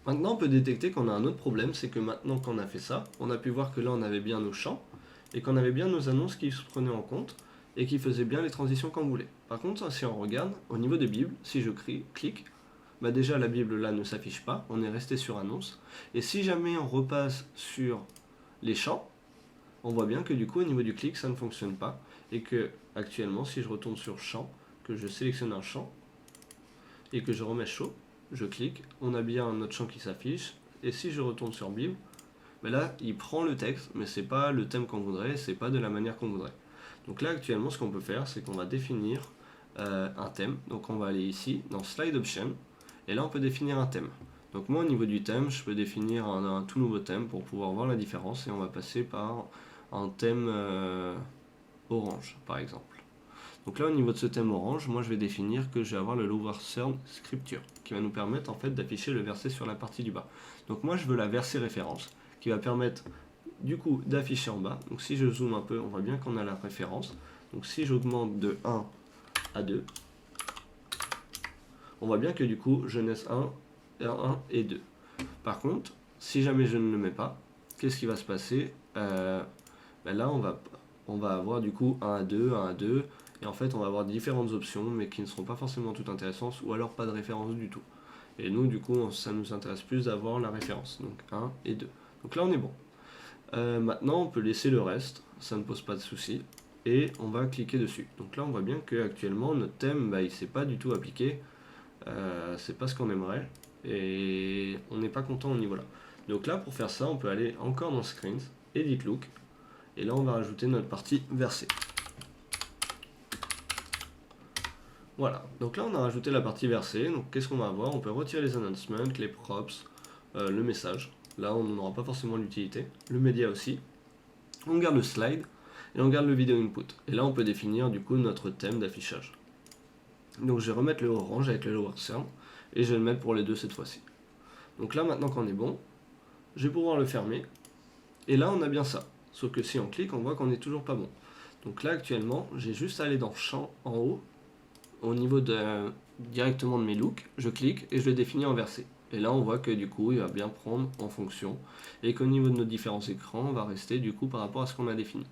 Maintenant, on peut détecter qu'on a un autre problème, c'est que maintenant qu'on a fait ça, on a pu voir que là, on avait bien nos champs, et qu'on avait bien nos annonces qui se prenaient en compte, et qui faisaient bien les transitions qu'on voulait. Par contre, si on regarde, au niveau des bibles, si je clique, bah déjà la Bible là ne s'affiche pas, on est resté sur annonce. Et si jamais on repasse sur les champs, on voit bien que du coup au niveau du clic ça ne fonctionne pas. Et que actuellement si je retourne sur champ, que je sélectionne un champ et que je remets chaud, je clique, on a bien notre champ qui s'affiche. Et si je retourne sur Bible, bah là il prend le texte, mais c'est pas le thème qu'on voudrait, c'est pas de la manière qu'on voudrait. Donc là actuellement ce qu'on peut faire c'est qu'on va définir un thème. Donc on va aller ici dans Slide Option. Et là, on peut définir un thème. Donc moi, au niveau du thème, je peux définir un tout nouveau thème pour pouvoir voir la différence. Et on va passer par un thème orange, par exemple. Donc là, au niveau de ce thème orange, moi, je vais définir que je vais avoir le Lower Third Scripture, qui va nous permettre en fait d'afficher le verset sur la partie du bas. Donc moi, je veux la verset référence, qui va permettre du coup d'afficher en bas. Donc si je zoome un peu, on voit bien qu'on a la référence. Donc si j'augmente de 1 à 2, on voit bien que du coup, Genèse 1 et 2. Par contre, si jamais je ne le mets pas, qu'est-ce qui va se passer ben là, on va avoir du coup 1 à 2, 1 à 2, et en fait, on va avoir différentes options, mais qui ne seront pas forcément toutes intéressantes, ou alors pas de référence du tout. Et nous, du coup, ça nous intéresse plus d'avoir la référence, donc 1 et 2. Donc là, on est bon. Maintenant, on peut laisser le reste, ça ne pose pas de souci, et on va cliquer dessus. Donc là, on voit bien qu'actuellement, notre thème, bah, il ne s'est pas du tout appliqué. C'est pas ce qu'on aimerait et on n'est pas content au niveau là. Donc là pour faire ça on peut aller encore dans Screens, Edit Look et là on va rajouter notre partie verset. Voilà, donc là on a rajouté la partie verset, donc qu'est-ce qu'on va avoir? On peut retirer les announcements, les props, le message, là on n'en aura pas forcément l'utilité, le média aussi, on garde le slide et on garde le vidéo input. Et là on peut définir du coup notre thème d'affichage. Donc je vais remettre le orange avec le lower third et je vais le mettre pour les deux cette fois-ci. Donc là maintenant qu'on est bon, je vais pouvoir le fermer et là on a bien ça. Sauf que si on clique on voit qu'on n'est toujours pas bon. Donc là actuellement j'ai juste à aller dans champ en haut au niveau directement de mes looks, je clique et je le définis en verset. Et là on voit que du coup il va bien prendre en fonction et qu'au niveau de nos différents écrans on va rester du coup par rapport à ce qu'on a défini.